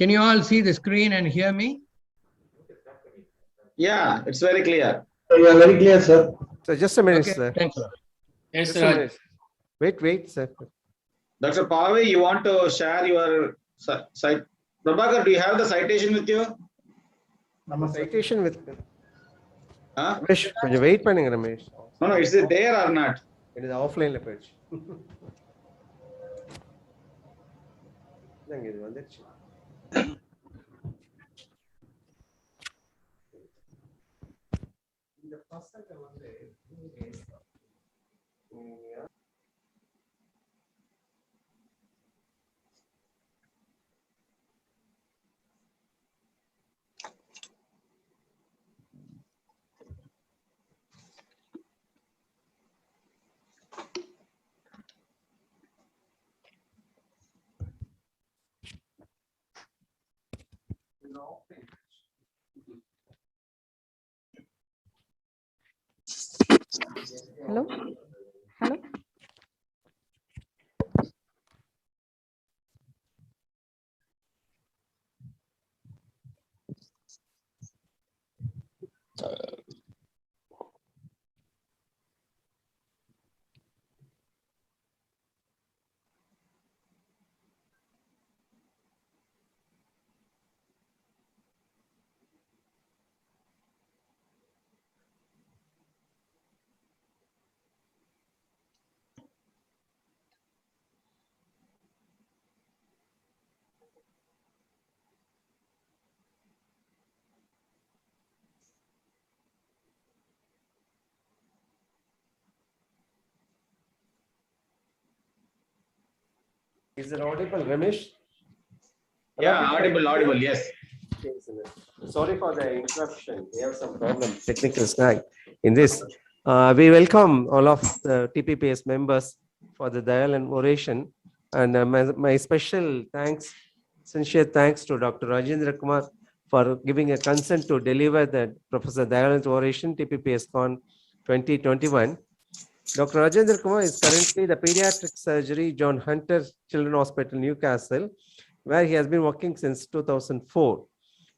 Can you all see the screen and hear me? Yeah, it's very clear. Yeah, very clear, sir. So just a minute, Okay, sir. thanks a lot. Yes, Just a Raj. minute. Wait, sir. Dr. Pavi, you want to share your site? Prabhakar, do you have the citation with you? Citation with Huh? Ramesh. கொஞ்சம் wait பண்ணுங்க Ramesh. No, is it there or not? It is offline page. இங்க இது வந்துருச்சு. இந்த பசங்க வந்து Hello? Hello? Is it audible, Ramesh? Yeah, audible, yes. Sorry for the interruption. We have some problem, technical snag in this. We welcome all of the TPPS members for the Dayalan oration, and my special thanks, sincere thanks to Dr. Rajendra Kumar for giving a consent to deliver the Professor Dayalan's oration, TPPS Con 2021. Dr. Rajendra Kumar is currently the pediatric surgery John Hunter Children's Hospital, Newcastle, where he has been working since 2004.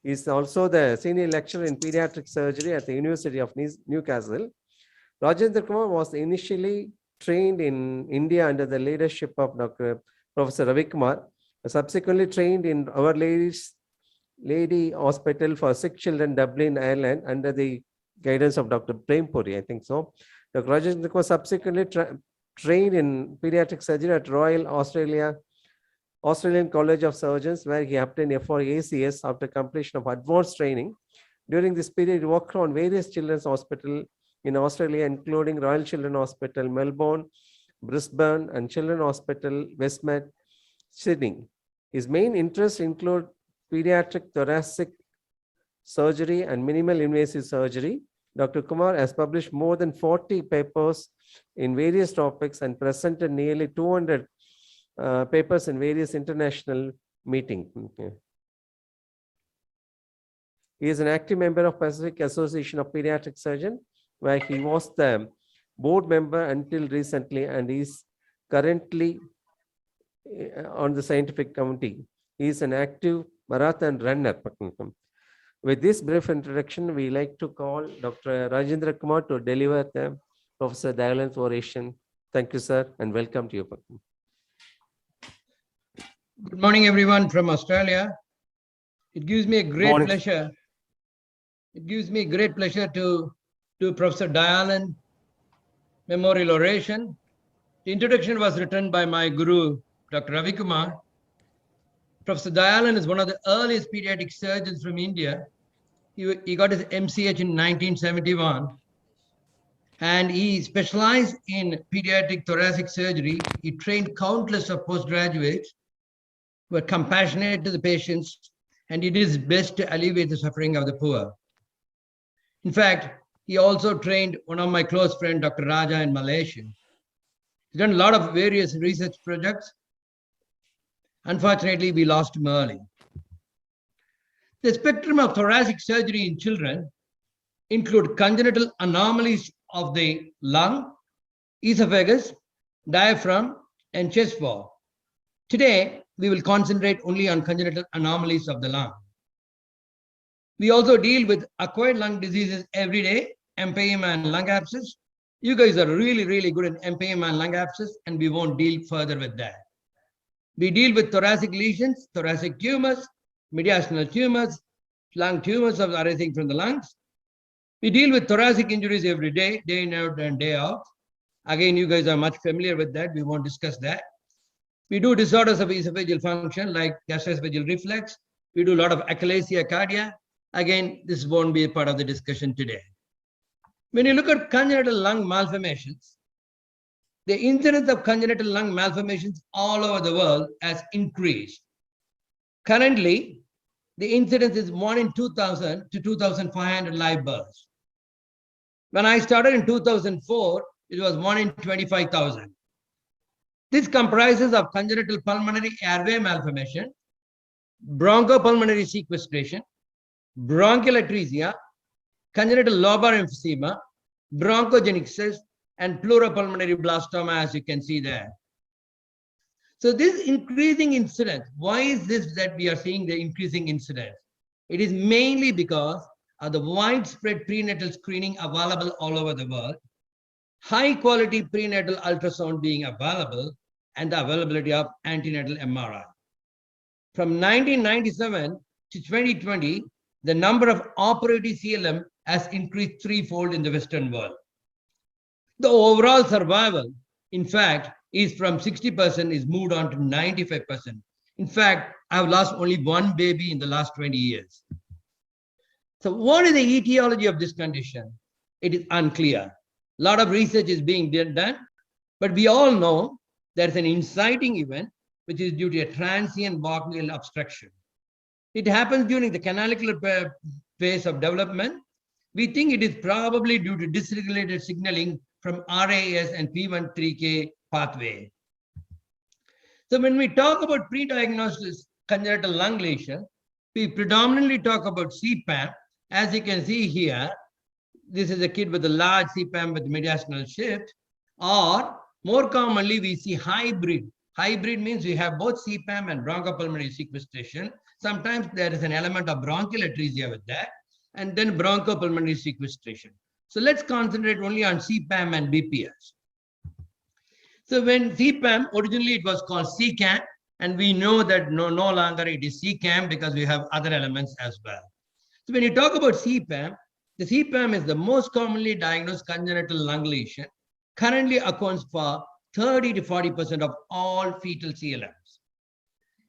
He is also the senior lecturer in pediatric surgery at the University of Newcastle. Rajendra Kumar was initially trained in India under the leadership of Dr. Professor Ravi Kumar, subsequently trained in Our Lady Hospital for Sick Children, Dublin, Ireland, under the guidance of Dr. Prempuri, I think so. Dr. Rajendra Kumar subsequently trained in pediatric surgery at Royal Australian College of Surgeons, where he obtained F4 after completion of advanced training. During this period, he worked on various children's hospitals in Australia, including Royal Children's Hospital, Melbourne, Brisbane, and Children's Hospital, Westmead, Sydney. His main interests include pediatric thoracic surgery and minimal invasive surgery. Dr. Kumar has published more than 40 papers in various topics and presented nearly 200 papers in various international meetings. Okay. He is an active member of Pacific Association of Pediatric Surgeons, where he was the board member until recently, and is currently on the scientific committee. He is an active marathon runner. With this brief introduction, we like to call Dr. Rajendra Kumar to deliver the Professor Dayalan's oration. Thank you, sir, and welcome to you. Good morning, everyone from Australia. It gives me a great pleasure. It gives me great pleasure to do Professor Dayalan Memorial Oration. The introduction was written by my guru, Dr. Ravi Kumar. Professor Dayalan is one of the earliest pediatric surgeons from India. He got his MCH in 1971, and he specialized in pediatric thoracic surgery. He trained countless of postgraduates who were compassionate to the patients, and he did his best to alleviate the suffering of the poor. In fact, he also trained one of my close friends, Dr. Raja, in Malaysia. He's done a lot of various research projects. Unfortunately, we lost him early. The spectrum of thoracic surgery in children include congenital anomalies of the lung, esophagus, diaphragm, and chest wall. Today, we will concentrate only on congenital anomalies of the lung. We also deal with acquired lung diseases every day, empyema and lung abscess. You guys are really, really good at empyema and lung abscess, and we won't deal further with that. We deal with thoracic lesions, thoracic tumors, mediastinal tumors, lung tumors arising from the lungs. We deal with thoracic injuries every day, day in out and day out. Again, you guys are much familiar with that. We won't discuss that. We do disorders of esophageal function like gastroesophageal reflux. We do a lot of achalasia cardia. Again, this won't be a part of the discussion today. When you look at congenital lung malformations, the incidence of congenital lung malformations all over the world has increased. Currently, the incidence is 1 in 2,000 to 2,500 live births. When I started in 2004, it was 1 in 25,000. This comprises of congenital pulmonary airway malformation, bronchopulmonary sequestration, bronchial atresia, congenital lobar emphysema, bronchogenic cyst, and pleuropulmonary blastoma, as you can see there. So this increasing incidence, why is this that we are seeing the increasing incidence? It is mainly because of the widespread prenatal screening available all over the world, high quality prenatal ultrasound being available, and the availability of antenatal MRI. From 1997 to 2020, the number of operative CLM has increased threefold in the Western world. The overall survival, in fact, is from 60% is moved on to 95%. In fact, I've lost only one baby in the last 20 years. So what is the etiology of this condition? It is unclear. A lot of research is being done, but we all know there's an inciting event, which is due to a transient Walknian obstruction. It happens during the canalicular phase of development. We think it is probably due to dysregulated signaling from RAS and P13K pathway. So when we talk about pre-diagnosis congenital lung lesion, we predominantly talk about CPAM. As you can see here, this is a kid with a large CPAM with mediastinal shift, or more commonly we see hybrid. Hybrid means we have both CPAM and bronchopulmonary sequestration. Sometimes there is an element of bronchial atresia with that, and then bronchopulmonary sequestration. So let's concentrate only on CPAM and BPS. So when CPAM, originally it was called CCAM, and we know that no longer it is CCAM because we have other elements as well. So when you talk about CPAM, the CPAM is the most commonly diagnosed congenital lung lesion, currently accounts for 30 to 40% of all fetal CLMs.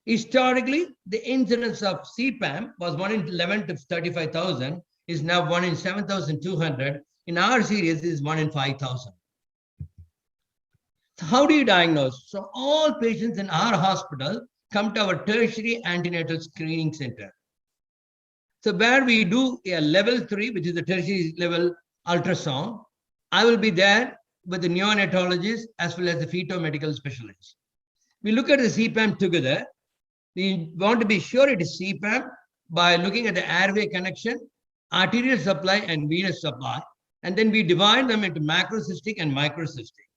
Historically, the incidence of CPAM was 1 in 11 to 35,000, is now 1 in 7,200. In our series, is 1 in 5,000. So how do you diagnose? So all patients in our hospital come to our tertiary antenatal screening center. So where we do a level 3, which is the tertiary level ultrasound, I will be there with the neonatologist as well as the feto-medical specialist. We look at the CPAM together. We want to be sure it is CPAM by looking at the airway connection, arterial supply, and venous supply. And then we divide them into macrocystic and microcystic.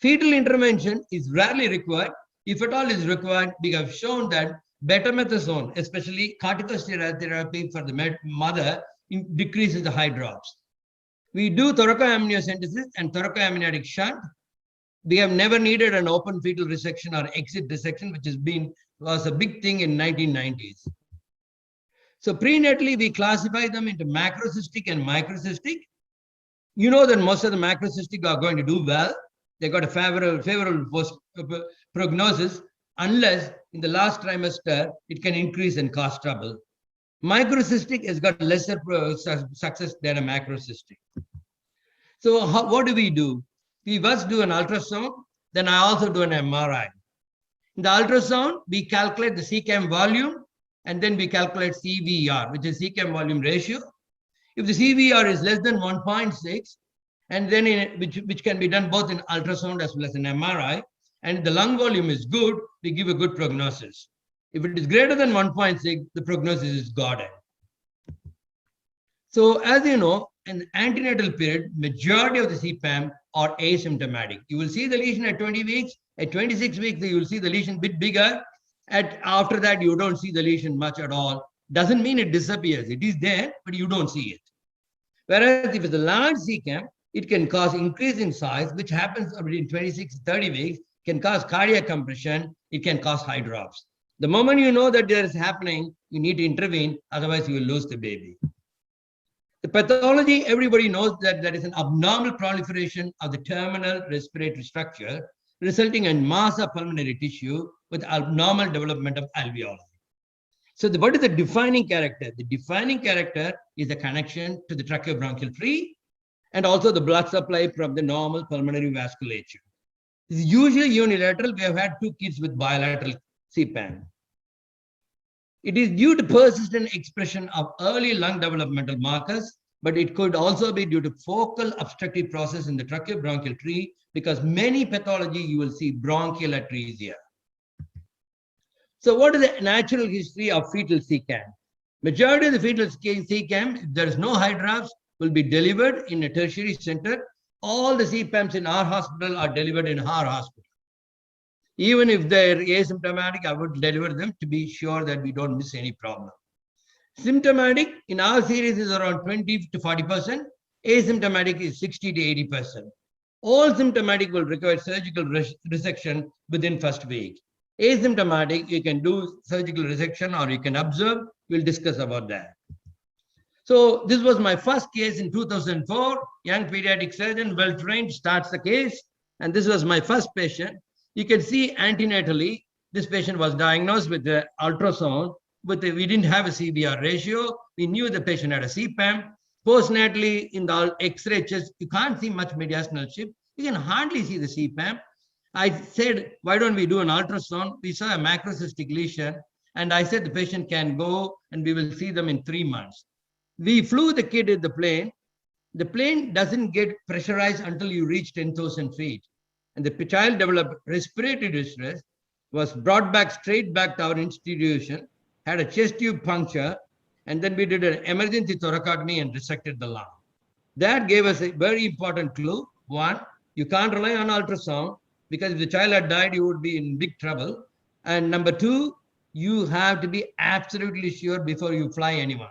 Fetal intervention is rarely required. If at all is required, we have shown that betamethasone, especially corticosteroid therapy for the mother, decreases the high drops. We do thoracoamniocentesis and thoracoamniotic shunt. We have never needed an open fetal resection or exit dissection, which was a big thing in 1990s. So prenatally, we classify them into macrocystic and microcystic. You know that most of the macrocystic are going to do well. They got a favorable prognosis, unless in the last trimester, it can increase and cause trouble. Microcystic has got lesser success than a macrocystic. So what do? We first do an ultrasound, then I also do an MRI. In the ultrasound, we calculate the CCAM volume, and then we calculate CVR, which is CCAM volume ratio. If the CVR is less than 1.6, and then which can be done both in ultrasound as well as an MRI, and the lung volume is good, we give a good prognosis. If it is greater than 1.6, the prognosis is guarded. So as you know, in the antenatal period, majority of the CPAM or asymptomatic. You will see the lesion at 20 weeks. At 26 weeks, you will see the lesion a bit bigger. After that, you don't see the lesion much at all. Doesn't mean it disappears. It is there, but you don't see it. Whereas if it's a large CCAM, it can cause increase in size, which happens between 26 to 30 weeks, can cause cardiac compression. It can cause high drops. The moment you know that there is happening, you need to intervene. Otherwise, you will lose the baby. The pathology, everybody knows that there is an abnormal proliferation of the terminal respiratory structure, resulting in mass of pulmonary tissue with abnormal development of alveoli. So what is the defining character? The defining character is the connection to the tracheobronchial tree and also the blood supply from the normal pulmonary vasculature. This is usually unilateral. We have had 2 kids with bilateral CPAM. It is due to persistent expression of early lung developmental markers, but it could also be due to focal obstructive process in the tracheobronchial tree, because many pathology you will see bronchial atresia. So what is the natural history of fetal CCAM? Majority of the fetal CCAM, if there is no high drops, will be delivered in a tertiary center. All the CPAMs in our hospital are delivered in our hospital. Even if they're asymptomatic, I would deliver them to be sure that we don't miss any problem. Symptomatic in our series is around 20 to 40%. Asymptomatic is 60 to 80%. All symptomatic will require surgical resection within first week. Asymptomatic, you can do surgical resection or you can observe. We'll discuss about that. So this was my first case in 2004. Young pediatric surgeon, well-trained, starts the case. And this was my first patient. You can see antenatally, this patient was diagnosed with the ultrasound, but we didn't have a CBR ratio. We knew the patient had a CPAM. Postnatally, in the X-ray chest, you can't see much mediastinal shift. You can hardly see the CPAM. I said, why don't we do an ultrasound? We saw a macrocystic lesion. And I said the patient can go and we will see them in 3 months. We flew the kid in the plane. The plane doesn't get pressurized until you reach 10,000 feet. And the child developed respiratory distress, was brought back straight back to our institution, had a chest tube puncture, and then we did an emergency thoracotomy and resected the lung. That gave us a very important clue. 1, you can't rely on ultrasound, because if the child had died, you would be in big trouble. And number 2, you have to be absolutely sure before you fly anyone.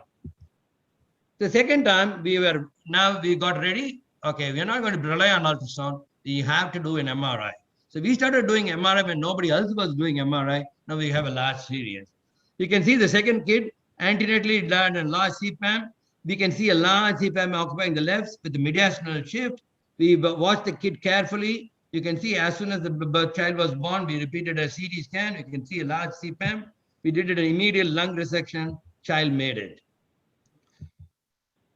The second time we got ready. Okay, we're not going to rely on ultrasound. We have to do an MRI. So we started doing MRI when nobody else was doing MRI. Now we have a large series. You can see the second kid antenatally done a large CPAM. We can see a large CPAM occupying the left with the mediastinal shift. We watched the kid carefully. You can see as soon as the child was born, we repeated a CT scan. You can see a large CPAM. We did an immediate lung resection. Child made it.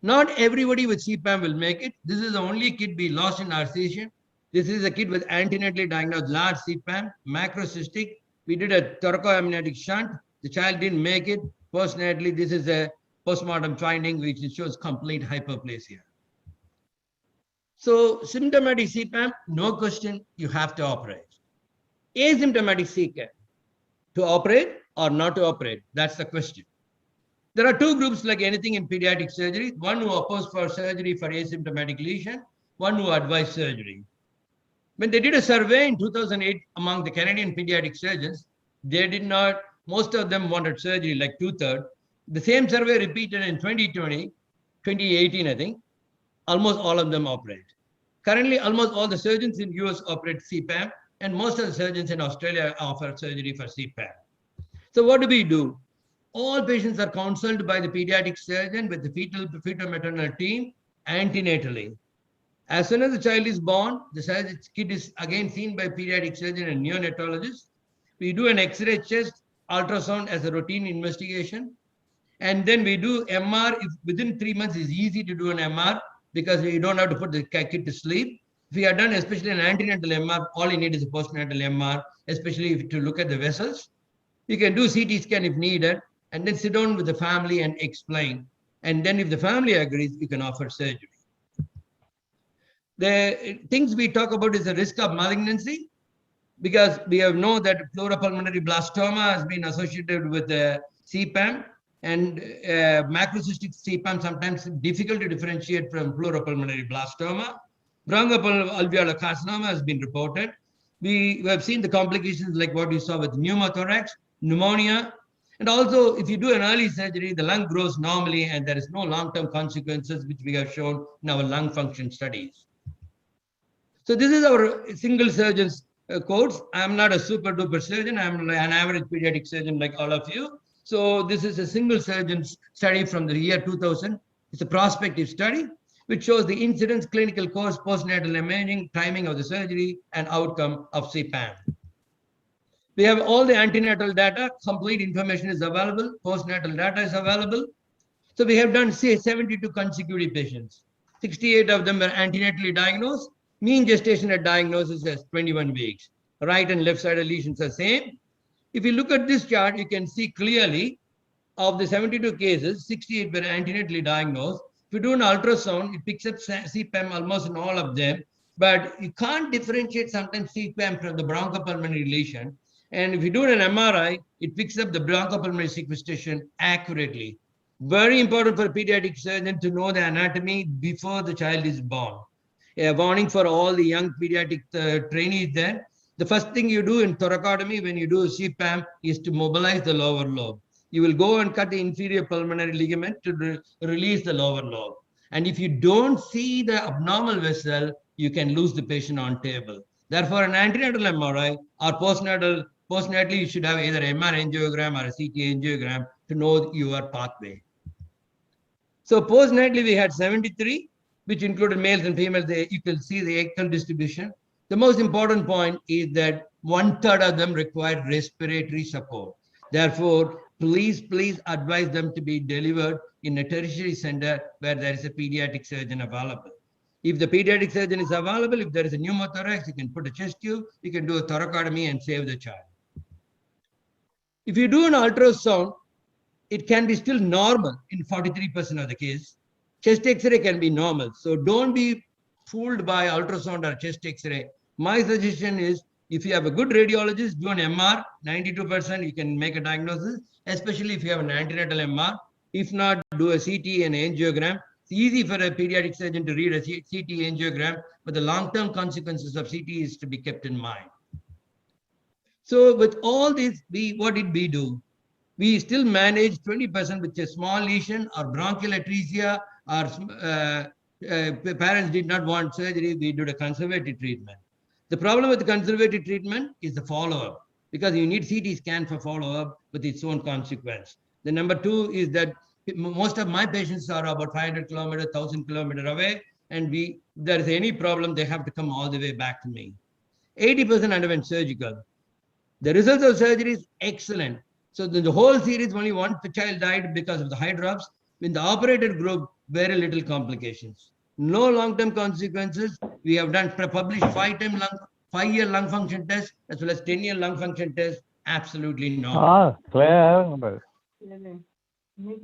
Not everybody with CPAM will make it. This is the only kid we lost in our session. This is a kid with antenatally diagnosed large CPAM, macrocystic. We did a thoracoamniotic shunt. The child didn't make it. Postnatally, this is a postmortem finding which shows complete hyperplasia. So symptomatic CPAM, no question, you have to operate. Asymptomatic CPAM, to operate or not to operate, that's the question. There are 2 groups like anything in pediatric surgery. One who oppose for surgery for asymptomatic lesion, one who advise surgery. When they did a survey in 2008 among the Canadian pediatric surgeons, they did not, most of them wanted surgery, like 2/3. The same survey repeated in 2018, I think, almost all of them operate. Currently, almost all the surgeons in US operate CPAM, and most of the surgeons in Australia offer surgery for CPAM. So what do? All patients are counseled by the pediatric surgeon with the fetal maternal team antenatally. As soon as the child is born, the kid is again seen by pediatric surgeon and neonatologist. We do an X-ray chest, ultrasound as a routine investigation. And then we do MR. If within 3 months, it's easy to do an MR because you don't have to put the kid to sleep. If we are done, especially an antenatal MR, all you need is a postnatal MR, especially if to look at the vessels. You can do CT scan if needed, and then sit down with the family and explain. And then if the family agrees, you can offer surgery. The things we talk about is the risk of malignancy, because we have known that pleuropulmonary blastoma has been associated with the CPAM, and macrocystic CPAM sometimes difficult to differentiate from pleuropulmonary blastoma. Bronchoalveolar carcinoma has been reported. We have seen the complications like what you saw with pneumothorax, pneumonia, and also if you do an early surgery, the lung grows normally and there is no long-term consequences, which we have shown in our lung function studies. So this is our single surgeon's quotes. I'm not a super duper surgeon. I'm an average pediatric surgeon like all of you. So this is a single surgeon's study from the year 2000. It's a prospective study which shows the incidence, clinical course, postnatal imaging, timing of the surgery, and outcome of CPAM. We have all the antenatal data. Complete information is available. Postnatal data is available. So we have done, say, 72 consecutive patients. 68 of them were antenatally diagnosed. Mean gestation at diagnosis is 21 weeks. Right and left sided lesions are same. If you look at this chart, you can see clearly of the 72 cases, 68 were antenatally diagnosed. If you do an ultrasound, it picks up CPAM almost in all of them, but you can't differentiate sometimes CPAM from the bronchopulmonary lesion. And if you do an MRI, it picks up the bronchopulmonary sequestration accurately. Very important for a pediatric surgeon to know the anatomy before the child is born. A warning for all the young pediatric trainees there. The first thing you do in thoracotomy when you do CPAM is to mobilize the lower lobe. You will go and cut the inferior pulmonary ligament to release the lower lobe. And if you don't see the abnormal vessel, you can lose the patient on table. Therefore, an antenatal MRI or postnatally, you should have either MR angiogram or a CT angiogram to know your pathway. So postnatally, we had 73, which included males and females. You can see the equal distribution. The most important point is that 1/3 of them required respiratory support. Therefore, please advise them to be delivered in a tertiary center where there is a pediatric surgeon available. If the pediatric surgeon is available, if there is a pneumothorax, you can put a chest tube, you can do a thoracotomy and save the child. If you do an ultrasound, it can be still normal in 43% of the case. Chest X-ray can be normal. So don't be fooled by ultrasound or chest X-ray. My suggestion is, if you have a good radiologist, do an MR, 92% you can make a diagnosis, especially if you have an antenatal MR. If not, do a CT and angiogram. It's easy for a pediatric surgeon to read a CT angiogram, but the long-term consequences of CT is to be kept in mind. So with all this, what did we do? We still managed 20% with a small lesion or bronchial atresia, or parents did not want surgery. We did a conservative treatment. The problem with the conservative treatment is the follow-up, because you need CT scan for follow-up with its own consequence. The number two is that most of my patients are about 500 kilometers, 1,000 kilometers away, and if there is any problem, they have to come all the way back to me. 80% underwent surgical. The results of surgery is excellent. So the whole series, only one child died because of the high drops. In the operated group, very little complications. No long-term consequences. We have done published 5-year lung function test as well as 10-year lung function test. Absolutely no. Clear.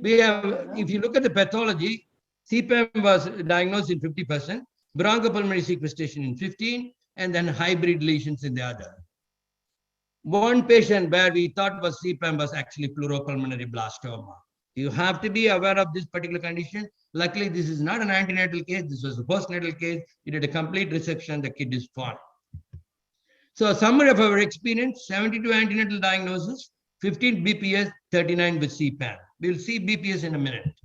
We have, if you look at the pathology, CPAM was diagnosed in 50%, bronchopulmonary sequestration in 15%, and then hybrid lesions in the other. One patient where we thought was CPAM was actually pleuropulmonary blastoma. You have to be aware of this particular condition. Luckily, this is not an antenatal case. This was a postnatal case. We did a complete resection. The kid is fine. So a summary of our experience, 72 antenatal diagnosis, 15 BPS, 39 with CPAM. We'll see BPS in a minute.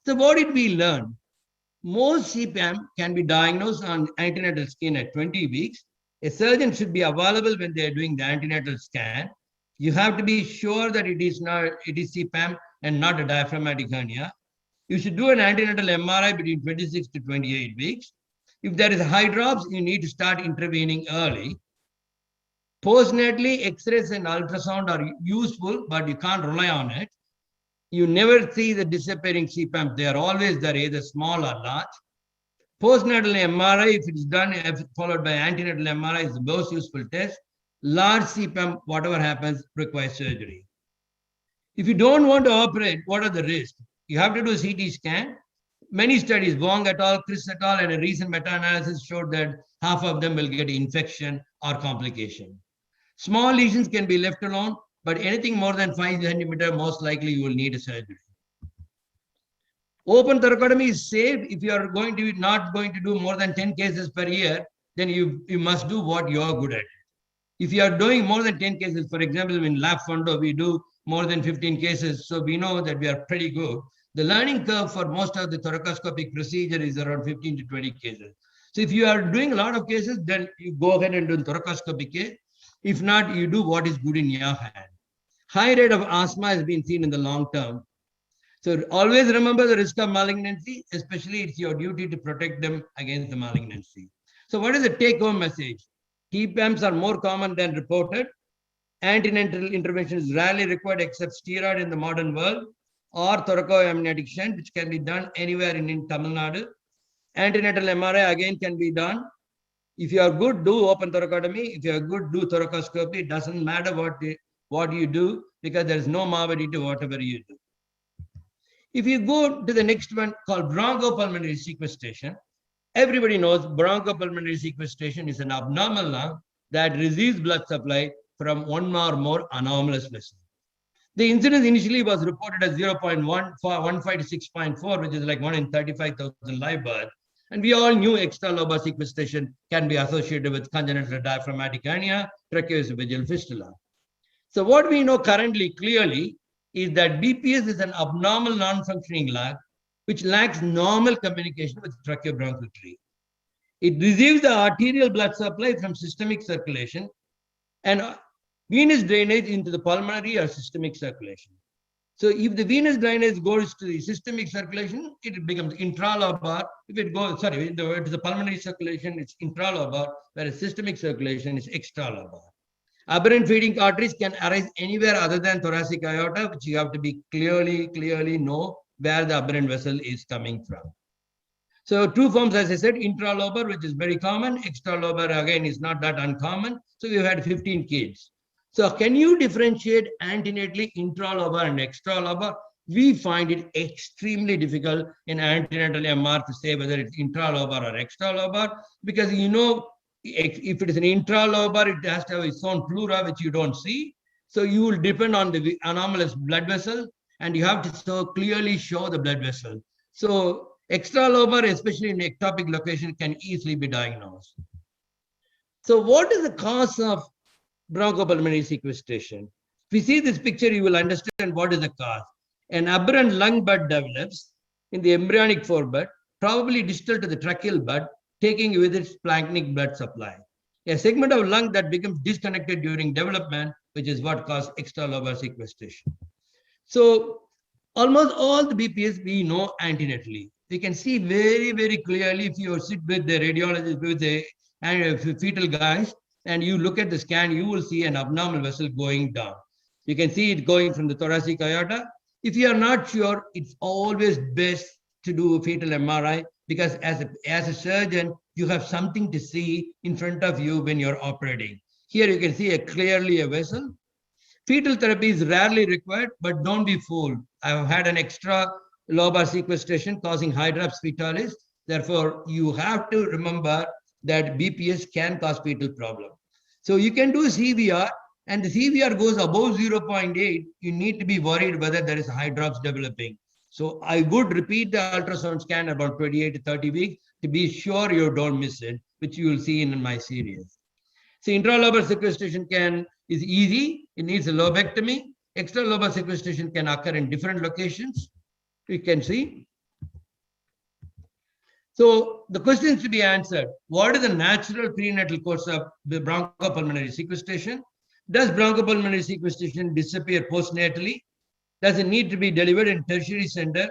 So what did we learn? Most CPAM can be diagnosed on antenatal scan at 20 weeks. A surgeon should be available when they are doing the antenatal scan. You have to be sure that it is CPAM and not a diaphragmatic hernia. You should do an antenatal MRI between 26 to 28 weeks. If there is high drops, you need to start intervening early. Postnatally, X-rays and ultrasound are useful, but you can't rely on it. You never see the disappearing CPAM. They are always there, either small or large. Postnatal MRI, if it is done followed by antenatal MRI, is the most useful test. Large CPAM, whatever happens, requires surgery. If you don't want to operate, what are the risks? You have to do a CT scan. Many studies, Wong et al., Chris et al., and a recent meta-analysis showed that half of them will get infection or complication. Small lesions can be left alone, but anything more than 5 centimeters, most likely you will need a surgery. Open thoracotomy is safe if you are going to not going to do more than 10 cases per year, then you must do what you are good at. If you are doing more than 10 cases, for example, in Lab Fundo, we do more than 15 cases, so we know that we are pretty good. The learning curve for most of the thoracoscopic procedure is around 15 to 20 cases. So if you are doing a lot of cases, then you go ahead and do thoracoscopic case. If not, you do what is good in your hand. High rate of asthma has been seen in the long term. So always remember the risk of malignancy, especially it's your duty to protect them against the malignancy. So what is the take-home message? TPAMs are more common than reported. Antenatal intervention is rarely required except steroid in the modern world or thoracoamniotic shunt, which can be done anywhere in Tamil Nadu. Antenatal MRI again can be done. If you are good, do open thoracotomy. If you are good, do thoracoscopy. It doesn't matter what you do because there is no morbidity to whatever you do. If you go to the next one called bronchopulmonary sequestration, everybody knows bronchopulmonary sequestration is an abnormal lung that receives blood supply from one or more anomalous vessels. The incidence initially was reported as 0.15 to 6.4, which is like 1 in 35,000 live births. And we all knew extralobar sequestration can be associated with congenital diaphragmatic hernia, tracheoesophageal fistula. So what we know currently clearly is that BPS is an abnormal non-functioning lung which lacks normal communication with tracheobronchial tree. It receives the arterial blood supply from systemic circulation and venous drainage into the pulmonary or systemic circulation. So if the venous drainage goes to the systemic circulation, it becomes intralobar. If it goes, to the pulmonary circulation, it's intralobar, whereas systemic circulation is extralobar. Aberrant feeding arteries can arise anywhere other than thoracic aorta, which you have to be clearly know where the aberrant vessel is coming from. So two forms, as I said, intralobar, which is very common. Extralobar, again, is not that uncommon. So we've had 15 kids. So can you differentiate antenatally intralobar and extralobar? We find it extremely difficult in antenatal MR to say whether it's intralobar or extralobar, because you know, if it is an intralobar, it has to have its own pleura, which you don't see. So you will depend on the anomalous blood vessel, and you have to so clearly show the blood vessel. So extralobar, especially in ectopic location, can easily be diagnosed. So what is the cause of bronchopulmonary sequestration? If you see this picture, you will understand what is the cause. An aberrant lung bud develops in the embryonic forebud, probably distal to the tracheal bud, taking with its splanchnic blood supply. A segment of lung that becomes disconnected during development, which is what causes extralobar sequestration. So almost all the BPS we know antenatally. We can see very clearly if you sit with the radiologist, with the fetal guys, and you look at the scan, you will see an abnormal vessel going down. You can see it going from the thoracic aorta. If you are not sure, it's always best to do a fetal MRI, because as a surgeon, you have something to see in front of you when you're operating. Here you can see clearly a vessel. Fetal therapy is rarely required, but don't be fooled. I've had an extra lobar sequestration causing hydrops fetalis. Therefore, you have to remember that BPS can cause fetal problem. So you can do CVR, and the CVR goes above 0.8. You need to be worried whether there is hydrops developing. So I would repeat the ultrasound scan about 28 to 30 weeks to be sure you don't miss it, which you will see in my series. So intralobar sequestration is easy. It needs a lobectomy. Extralobar sequestration can occur in different locations. You can see. So the questions to be answered: what is the natural prenatal course of the bronchopulmonary sequestration? Does bronchopulmonary sequestration disappear postnatally? Does it need to be delivered in tertiary center?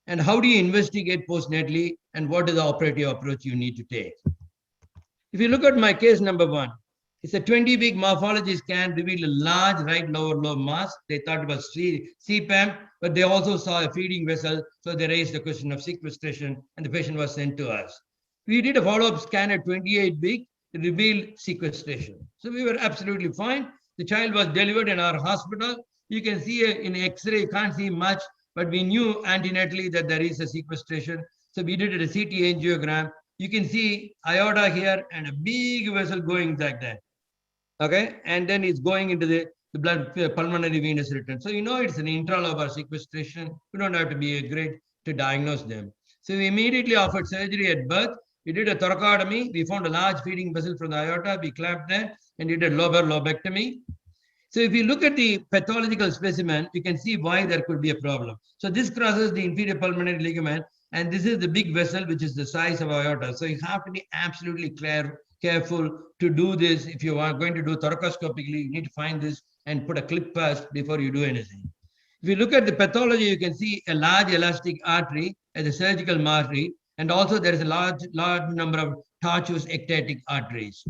And how do you investigate postnatally? And what is the operative approach you need to take? If you look at my case number 1, it's a 20-week morphology scan revealed a large right lower lobe mass. They thought it was CPAM, but they also saw a feeding vessel. So they raised the question of sequestration, and the patient was sent to us. We did a follow-up scan at 28 weeks. It revealed sequestration. So we were absolutely fine. The child was delivered in our hospital. You can see in X-ray, you can't see much, but we knew antenatally that there is a sequestration. So we did a CT angiogram. You can see aorta here and a big vessel going like that. Okay, and then it's going into the blood pulmonary venous return. So you know it's an intralobar sequestration. You don't have to be a great to diagnose them. So we immediately offered surgery at birth. We did a thoracotomy. We found a large feeding vessel from the aorta. We clamped there and did a lobar lobectomy. So if you look at the pathological specimen, you can see why there could be a problem. So this crosses the inferior pulmonary ligament, and this is the big vessel, which is the size of aorta. So you have to be absolutely careful to do this. If you are going to do thoracoscopically, you need to find this and put a clip first before you do anything. If you look at the pathology, you can see a large elastic artery as a surgical artery, and also there is a large number of tortuous ectatic arteries.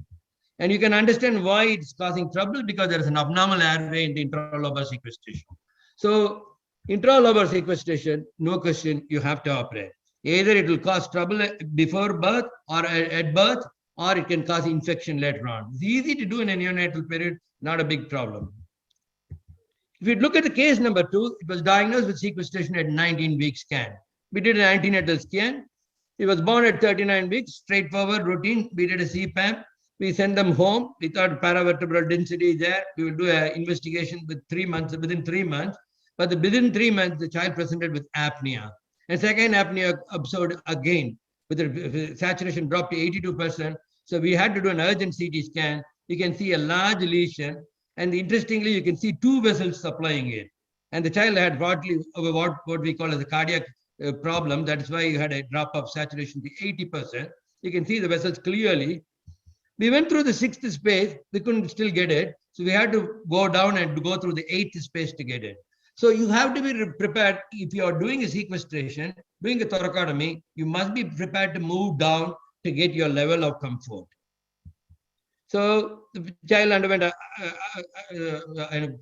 And you can understand why it's causing trouble, because there is an abnormal airway in the intralobar sequestration. So intralobar sequestration, no question, you have to operate. Either it will cause trouble before birth or at birth, or it can cause infection later on. It's easy to do in a neonatal period, not a big problem. If you look at the case number 2, it was diagnosed with sequestration at 19-week scan. We did an antenatal scan. He was born at 39 weeks, straightforward routine. We did a CPAP. We sent them home. We thought paravertebral density is there. We will do an investigation within 3 months. But within 3 months, the child presented with apnea. And second apnea observed again, with the saturation dropped to 82%. So we had to do an urgent CT scan. You can see a large lesion. And interestingly, you can see 2 vessels supplying it. And the child had what we call as a cardiac problem. That is why you had a drop of saturation to 80%. You can see the vessels clearly. We went through the 6th space. We couldn't still get it. So we had to go down and go through the 8th space to get it. So you have to be prepared. If you are doing a sequestration, doing a thoracotomy, you must be prepared to move down to get your level of comfort. So the child underwent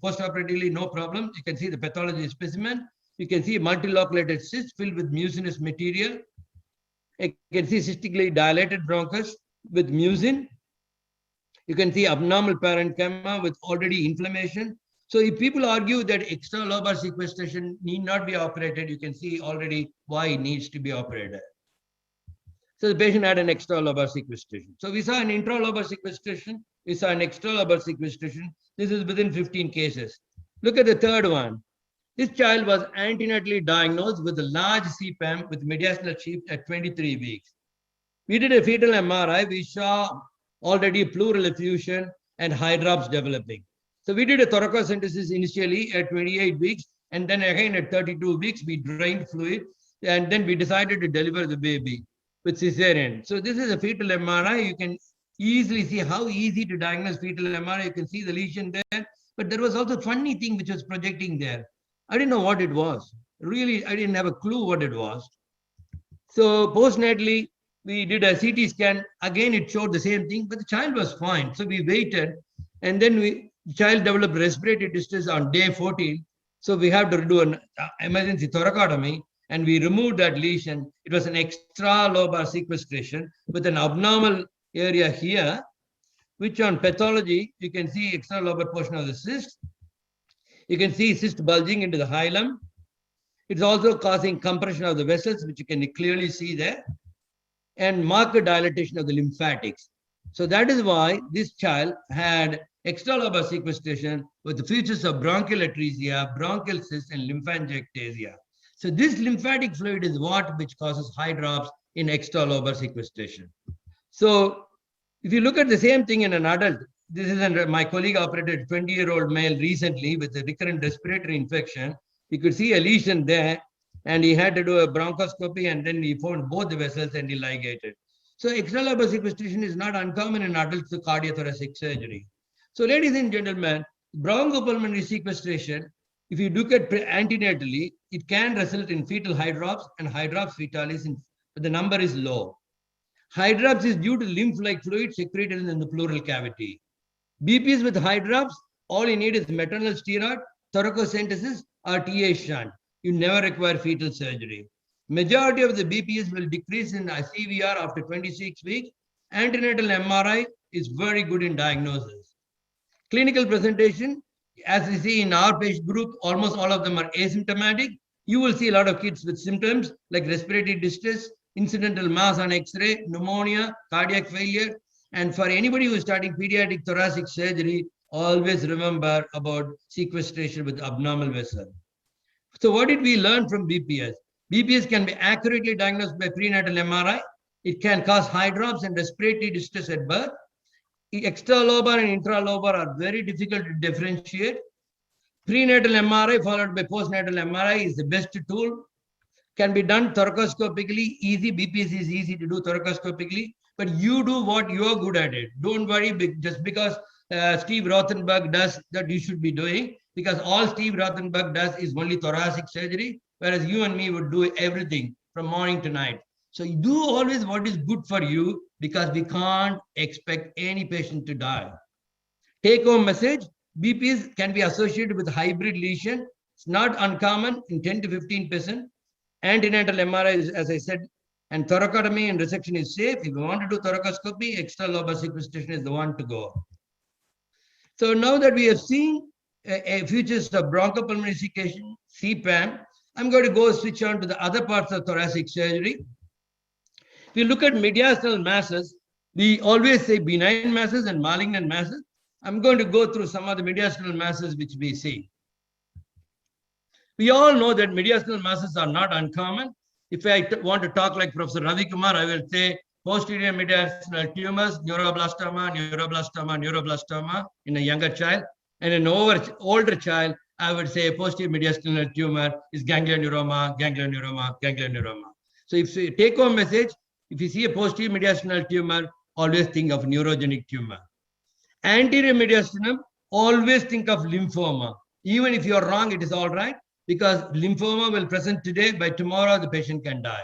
post-operatively, no problem. You can see the pathology specimen. You can see multiloculated cyst filled with mucinous material. You can see cystically dilated bronchus with mucin. You can see abnormal parenchyma with already inflammation. So if people argue that extralobar sequestration need not be operated, you can see already why it needs to be operated. So the patient had an extralobar sequestration. So we saw an intralobar sequestration. We saw an extralobar sequestration. This is within 15 cases. Look at the third one. This child was antenatally diagnosed with a large CPAM with mediastinal sheath at 23 weeks. We did a fetal MRI. We saw already pleural effusion and hydrops developing. So we did a thoracocentesis initially at 28 weeks, and then again at 32 weeks, we drained fluid, and then we decided to deliver the baby with cesarean. So this is a fetal MRI. You can easily see how easy to diagnose fetal MRI. You can see the lesion there, but there was also a funny thing which was projecting there. I didn't know what it was. Really, I didn't have a clue what it was. So postnatally, we did a CT scan. Again, it showed the same thing, but the child was fine. So we waited, and then the child developed respiratory distress on day 14. So we have to do an emergency thoracotomy, and we removed that lesion. It was an extralobar sequestration with an abnormal area here, which on pathology, you can see extralobar portion of the cyst. You can see cyst bulging into the hilum. It's also causing compression of the vessels, which you can clearly see there, and marked dilatation of the lymphatics. So that is why this child had extralobar sequestration with the features of bronchial atresia, bronchial cyst, and lymphangiectasia. So this lymphatic fluid is which causes hydrops in extralobar sequestration. So if you look at the same thing in an adult, this is my colleague operated a 20-year-old male recently with a recurrent respiratory infection. You could see a lesion there, and he had to do a bronchoscopy, and then he found both the vessels and he ligated. So extralobar sequestration is not uncommon in adults with cardiothoracic surgery. So ladies and gentlemen, bronchopulmonary sequestration, if you look at antenatally, it can result in fetal hydrops and hydrops fetalis, but the number is low. Hydrops is due to lymph-like fluid secreted in the pleural cavity. BPs with hydrops, all you need is maternal steroid, thoracocentesis, or TA shunt. You never require fetal surgery. Majority of the BPs will decrease in CVR after 26 weeks. Antenatal MRI is very good in diagnosis. Clinical presentation, as we see in our patient group, almost all of them are asymptomatic. You will see a lot of kids with symptoms like respiratory distress, incidental mass on X-ray, pneumonia, cardiac failure. And for anybody who is starting pediatric thoracic surgery, always remember about sequestration with abnormal vessel. So what did we learn from BPS? BPS can be accurately diagnosed by prenatal MRI. It can cause high drops and respiratory distress at birth. Extralobar and intralobar are very difficult to differentiate. Prenatal MRI followed by postnatal MRI is the best tool. Can be done thoracoscopically, easy. BPS is easy to do thoracoscopically, but you do what you're good at it. Don't worry just because Steve Rothenberg does that you should be doing, because all Steve Rothenberg does is only thoracic surgery, whereas you and me would do everything from morning to night. So you do always what is good for you, because we can't expect any patient to die. Take home message, BPS can be associated with hybrid lesion. It's not uncommon in 10 to 15%. Antenatal MRI is, as I said, and thoracotomy and resection is safe. If you want to do thoracoscopy, extralobar sequestration is the one to go. So now that we have seen features of bronchopulmonary resuscitation, CPAM, I'm going to go switch on to the other parts of thoracic surgery. If you look at mediastinal masses, we always say benign masses and malignant masses. I'm going to go through some of the mediastinal masses which we see. We all know that mediastinal masses are not uncommon. If I want to talk like Professor Ravi Kumar, I will say posterior mediastinal tumors, neuroblastoma, neuroblastoma, neuroblastoma in a younger child. And in an older child, I would say posterior mediastinal tumor is ganglioneuroma, ganglioneuroma, ganglioneuroma. So if you take home message, if you see a posterior mediastinal tumor, always think of neurogenic tumor. Anterior mediastinum, always think of lymphoma. Even if you're wrong, it is all right, because lymphoma will present today, by tomorrow the patient can die.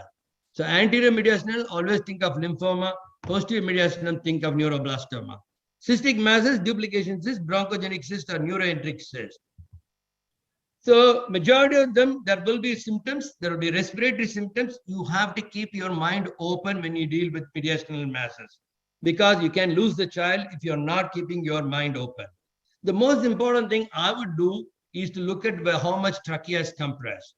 So anterior mediastinal, always think of lymphoma. Posterior mediastinum, think of neuroblastoma. Cystic masses, duplication cyst, bronchogenic cyst, or neuroenteric cyst. So majority of them, there will be symptoms. There will be respiratory symptoms. You have to keep your mind open when you deal with mediastinal masses, because you can lose the child if you're not keeping your mind open. The most important thing I would do is to look at how much trachea is compressed.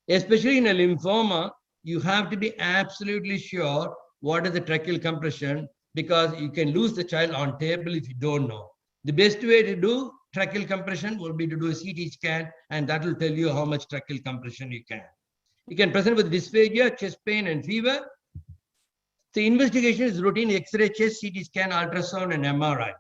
Especially in a lymphoma, you have to be absolutely sure what is the tracheal compression, because you can lose the child on table if you don't know. The best way to do tracheal compression will be to do a CT scan, and that will tell you how much tracheal compression you can. You can present with dysphagia, chest pain, and fever. The investigation is routine X-ray, chest, CT scan, ultrasound, and MRI.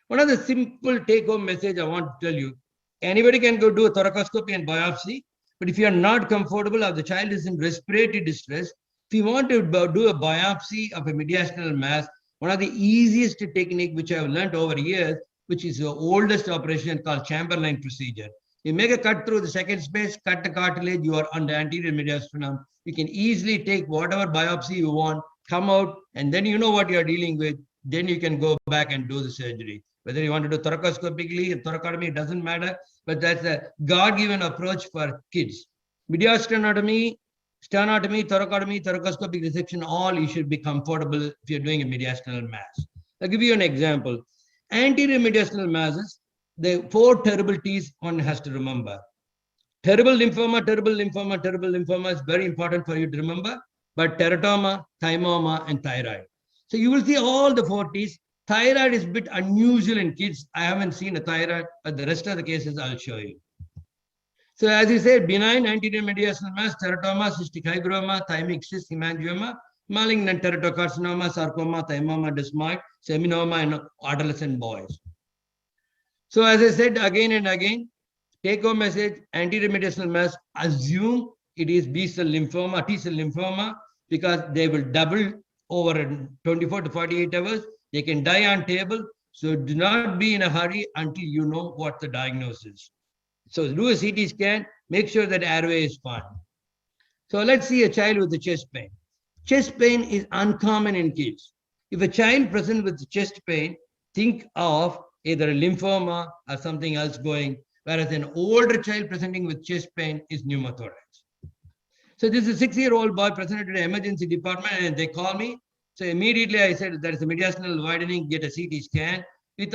One of the simple take-home message I want to tell you, anybody can go do a thoracoscopy and biopsy, but if you are not comfortable or the child is in respiratory distress, if you want to do a biopsy of a mediastinal mass, one of the easiest technique which I have learned over years, which is the oldest operation, called Chamberlain procedure. You make a cut through the second space, cut the cartilage, you are on the anterior mediastinum. You can easily take whatever biopsy you want, come out, and then you know what you are dealing with. Then you can go back and do the surgery. Whether you want to do thoracoscopically, thoracotomy, it doesn't matter, but that's a God-given approach for kids. Mediastinotomy, sternotomy, thoracotomy, thoracoscopic resection, all you should be comfortable if you're doing a mediastinal mass. I'll give you an example. Anterior mediastinal masses, the 4 terrible T's one has to remember. Terrible lymphoma, terrible lymphoma, terrible lymphoma is very important for you to remember, but teratoma, thymoma, and thyroid. So you will see all the 4 T's. Thyroid is a bit unusual in kids. I haven't seen a thyroid, but the rest of the cases I'll show you. So as you said, benign anterior mediastinal mass, teratoma, cystic hygroma, thymic cyst, hemangioma, malignant teratocarcinoma, sarcoma, thymoma, desmoid, seminoma in adolescent boys. So as I said again and again, take home message, anterior mediastinal mass, assume it is B-cell lymphoma, T-cell lymphoma, because they will double over 24 to 48 hours. They can die on table. So do not be in a hurry until you know what the diagnosis is. So do a CT scan, make sure that airway is fine. So let's see a child with a chest pain. Chest pain is uncommon in kids. If a child presents with chest pain, think of either a lymphoma or something else going, whereas an older child presenting with chest pain is pneumothorax. So this is a 6-year-old boy presented to the emergency department, and they call me. So immediately I said, there is a mediastinal widening, get a CT scan. We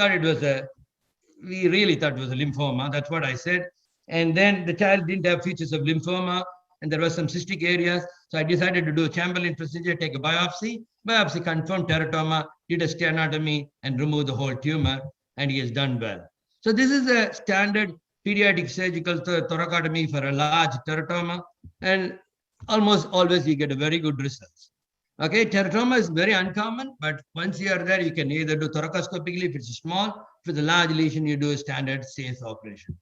really thought it was a lymphoma. That's what I said. And then the child didn't have features of lymphoma, and there was some cystic areas. So I decided to do a Chamberlain procedure, take a biopsy. Biopsy confirmed teratoma, did a sternotomy, and remove the whole tumor, and he has done well. So this is a standard pediatric surgical thoracotomy for a large teratoma. And almost always you get a very good results. Okay, teratoma is very uncommon, but once you are there, you can either do thoracoscopically if it's small, if it's a large lesion, you do a standard SACE operation.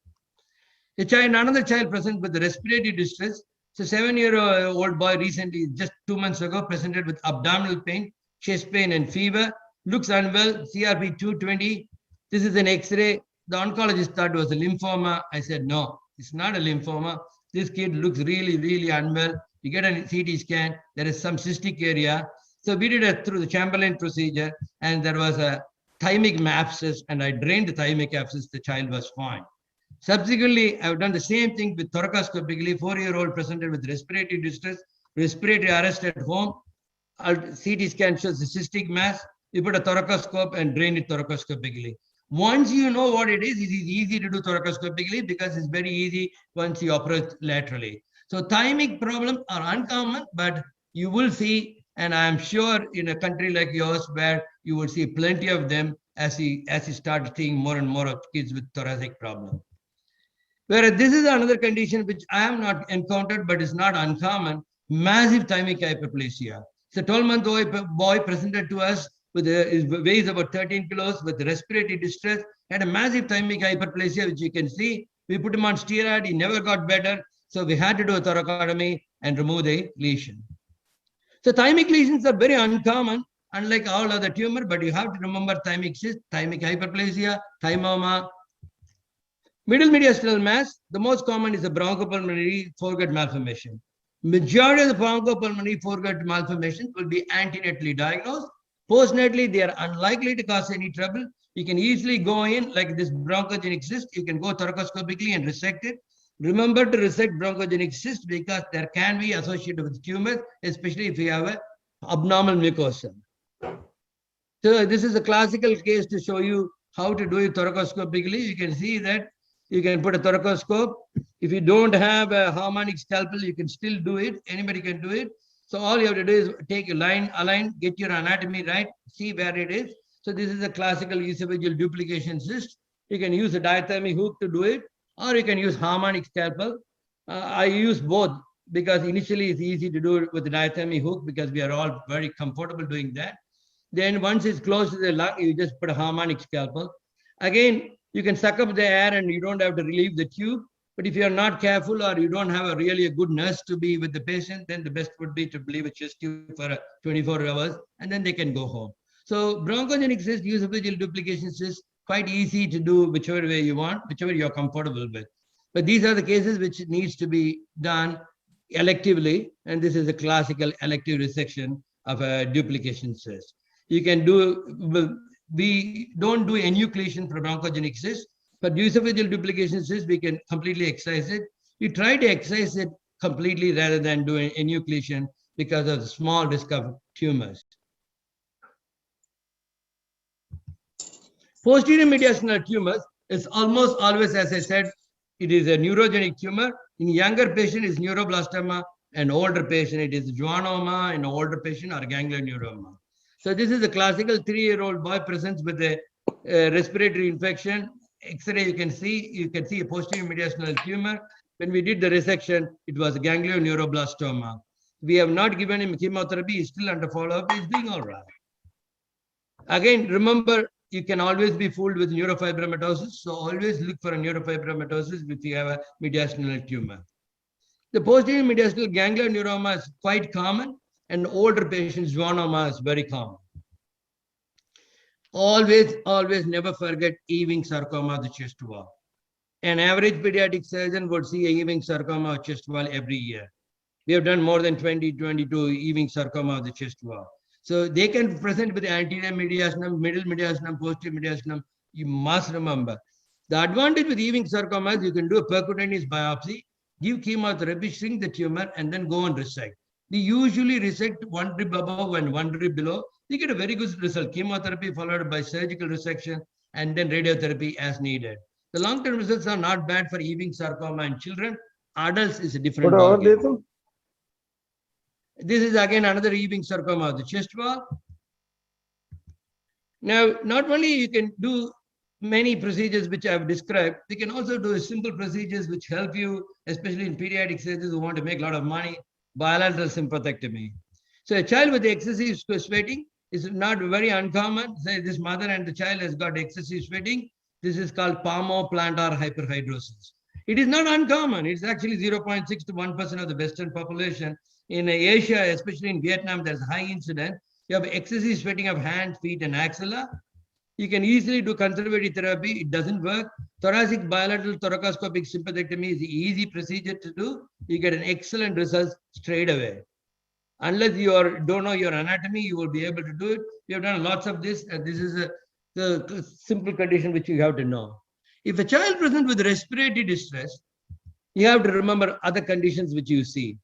Another child present with respiratory distress. So 7-year-old boy recently, just 2 months ago, presented with abdominal pain, chest pain and fever, looks unwell, CRP 220. This is an X-ray. The oncologist thought it was a lymphoma. I said, no, it's not a lymphoma. This kid looks really, really unwell. You get a CT scan, there is some cystic area. So we did it through the Chamberlain procedure, and there was a thymic abscess, and I drained the thymic abscess. The child was fine. Subsequently, I've done the same thing with thoracoscopically. 4-year-old presented with respiratory distress, respiratory arrest at home. CT scan shows the cystic mass. You put a thoracoscope and drain it thoracoscopically. Once you know what it is easy to do thoracoscopically because it's very easy once you operate laterally. So thymic problems are uncommon, but you will see, and I'm sure in a country like yours where you will see plenty of them as you start seeing more and more of kids with thoracic problems. Whereas this is another condition which I have not encountered, but is not uncommon, massive thymic hyperplasia. So 12-month-old boy presented to us with his weighs about 13 kilos with respiratory distress, had a massive thymic hyperplasia, which you can see. We put him on steroid, he never got better. So we had to do a thoracotomy and remove the lesion. So thymic lesions are very uncommon, unlike all other tumor, but you have to remember thymic cyst, thymic hyperplasia, thymoma. Middle mediastinal mass, the most common is a bronchopulmonary foregut malformation. Majority of the bronchopulmonary foregut malformations will be antenatally diagnosed. Postnatally, they are unlikely to cause any trouble. You can easily go in, like this bronchogenic cyst, you can go thoracoscopically and resect it. Remember to resect bronchogenic cyst because there can be associated with tumors, especially if you have an abnormal mucosa. So this is a classical case to show you how to do it thoracoscopically. You can see that you can put a thoracoscope. If you don't have a harmonic scalpel, you can still do it. Anybody can do it. So all you have to do is take a line, align, get your anatomy right, see where it is. So this is a classical esophageal duplication cyst. You can use a diathermy hook to do it, or you can use harmonic scalpel. I use both because initially it's easy to do it with the diathermy hook because we are all very comfortable doing that. Then once it's close to the lung, you just put a harmonic scalpel. Again, you can suck up the air and you don't have to relieve the tube. But if you're not careful or you don't have a good nurse to be with the patient, then the best would be to relieve a chest tube for 24 hours and then they can go home. So bronchogenic cyst, esophageal duplication cyst, quite easy to do whichever way you want, whichever you're comfortable with. But these are the cases which needs to be done electively. And this is a classical elective resection of a duplication cyst. You can do, we don't do enucleation for bronchogenic cyst. For esophageal duplication cyst, we can completely excise it. You try to excise it completely rather than doing enucleation because of the small risk of tumors. Posterior mediastinal tumors is almost always, as I said, it is a neurogenic tumor. In younger patient, it's neuroblastoma. An older patient, it is schwannoma. In an older patient, or ganglioneuroma. So this is a classical 3-year-old boy presents with a respiratory infection. X-ray, you can see a posterior mediastinal tumor. When we did the resection, it was a ganglioneuroblastoma. We have not given him chemotherapy. He's still under follow-up. He's doing all right. Again, remember, you can always be fooled with neurofibromatosis. So always look for a neurofibromatosis if you have a mediastinal tumor. The posterior mediastinal ganglioneuroma is quite common, and older patients, schwannoma is very common. Always never forget Ewing sarcoma of the chest wall. An average pediatric surgeon would see a Ewing sarcoma of chest wall every year. We have done more than 22 Ewing sarcoma of the chest wall. So they can present with the anterior mediastinum, middle mediastinum, posterior mediastinum. You must remember. The advantage with Ewing sarcoma is you can do a percutaneous biopsy, give chemotherapy, shrink the tumor, and then go and resect. We usually resect one rib above and one rib below. You get a very good result. Chemotherapy followed by surgical resection and then radiotherapy as needed. The long-term results are not bad for Ewing sarcoma in children. Adults is a different ballgame. This is again another Ewing sarcoma of the chest wall. Now, not only you can do many procedures which I have described, you can also do simple procedures which help you, especially in pediatric surgeons who want to make a lot of money. bilateral sympathectomy. So a child with excessive sweating is not very uncommon. Say this mother and the child has got excessive sweating. This is called palmoplantar hyperhidrosis. It is not uncommon. It's actually 0.6 to 1% of the Western population. In Asia, especially in Vietnam, there's high incidence. You have excessive sweating of hands, feet, and axilla. You can easily do conservative therapy. It doesn't work. Thoracic bilateral thoracoscopic sympathectomy is the easy procedure to do. You get an excellent result straight away. Unless you don't know your anatomy, you will be able to do it. We have done lots of this, and this is the simple condition which you have to know. If a child presents with respiratory distress, you have to remember other conditions which you see.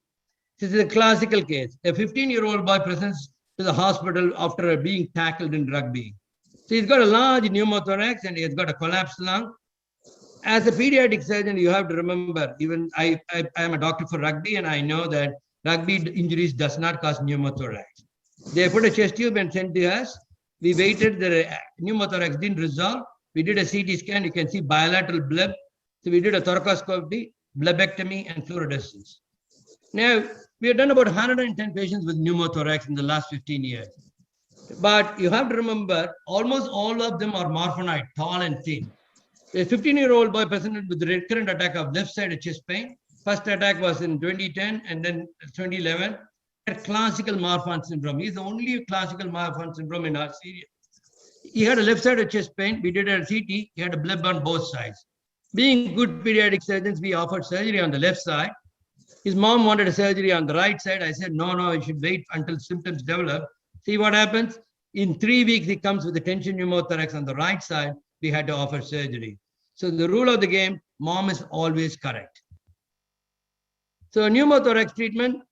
This is a classical case. A 15-year-old boy presents to the hospital after being tackled in rugby. So he's got a large pneumothorax and he's got a collapsed lung. As a pediatric surgeon, you have to remember, even I am a doctor for rugby and I know that rugby injuries does not cause pneumothorax. They put a chest tube and sent to us. We waited, the pneumothorax didn't resolve. We did a CT scan, you can see bilateral bleb. So we did a thoracoscopy, blebectomy, and fluorescence. Now, we have done about 110 patients with pneumothorax in the last 15 years. But you have to remember, almost all of them are morphonoid, tall and thin. A 15-year-old boy presented with recurrent attack of left-sided chest pain. First attack was in 2010 and then 2011. Classical Marfan syndrome. He's the only classical Marfan syndrome in our series. He had a left-sided chest pain. We did a CT. He had a bleb on both sides. Being good pediatric surgeons, we offered surgery on the left side. His mom wanted a surgery on the right side. I said, no, you should wait until symptoms develop. See what happens? In 3 weeks, he comes with a tension pneumothorax on the right side. We had to offer surgery. So the rule of the game, mom is always correct. So pneumothorax treatment,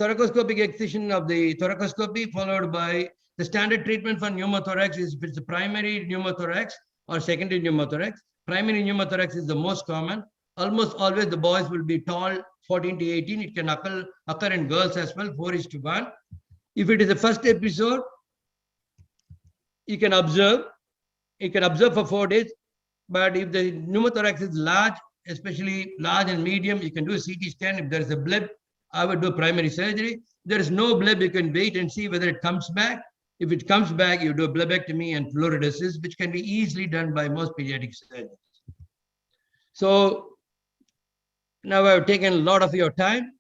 thoracoscopic excision of the thoracoscopy followed by the standard treatment for pneumothorax is if it's a primary pneumothorax or secondary pneumothorax. Primary pneumothorax is the most common. Almost always the boys will be tall, 14 to 18. It can occur in girls as well, 4:1. If it is the first episode, you can observe. You can observe for 4 days. But if the pneumothorax is large, especially large and medium, you can do a CT scan. If there is a bleb, I would do primary surgery. If there is no bleb, you can wait and see whether it comes back. If it comes back, you do a blebectomy and fluoridesis, which can be easily done by most pediatric surgeons. So now I've taken a lot of your time.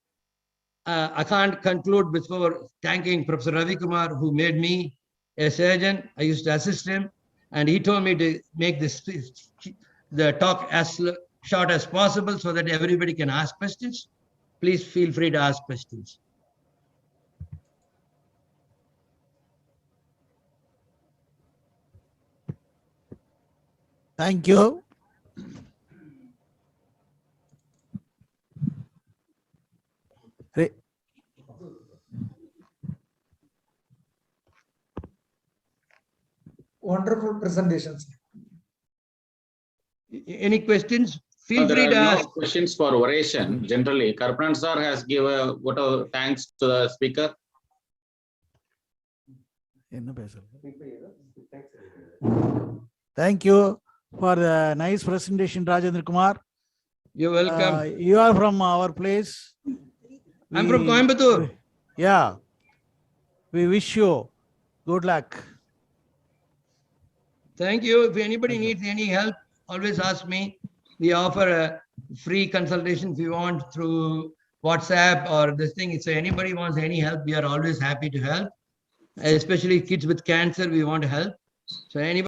I can't conclude before thanking Professor Ravi Kumar, who made me a surgeon. I used to assist him, and he told me to make the talk as short as possible so that everybody can ask questions. Please feel free to ask questions. Thank you. Wonderful presentations. Any questions? Feel free to There are ask. no questions for oration. Generally, Karpanan sir has given whatever thanks to the speaker. Thank you for the nice presentation, Rajendra Kumar. You're welcome. You are from our place. I'm from Coimbatore. Yeah. We wish you good luck. Thank you. If anybody needs any help, always ask me. We offer a free consultation if you want through WhatsApp or this thing. So anybody wants any help, we are always happy to help. Especially kids with cancer, we want to help. So anybody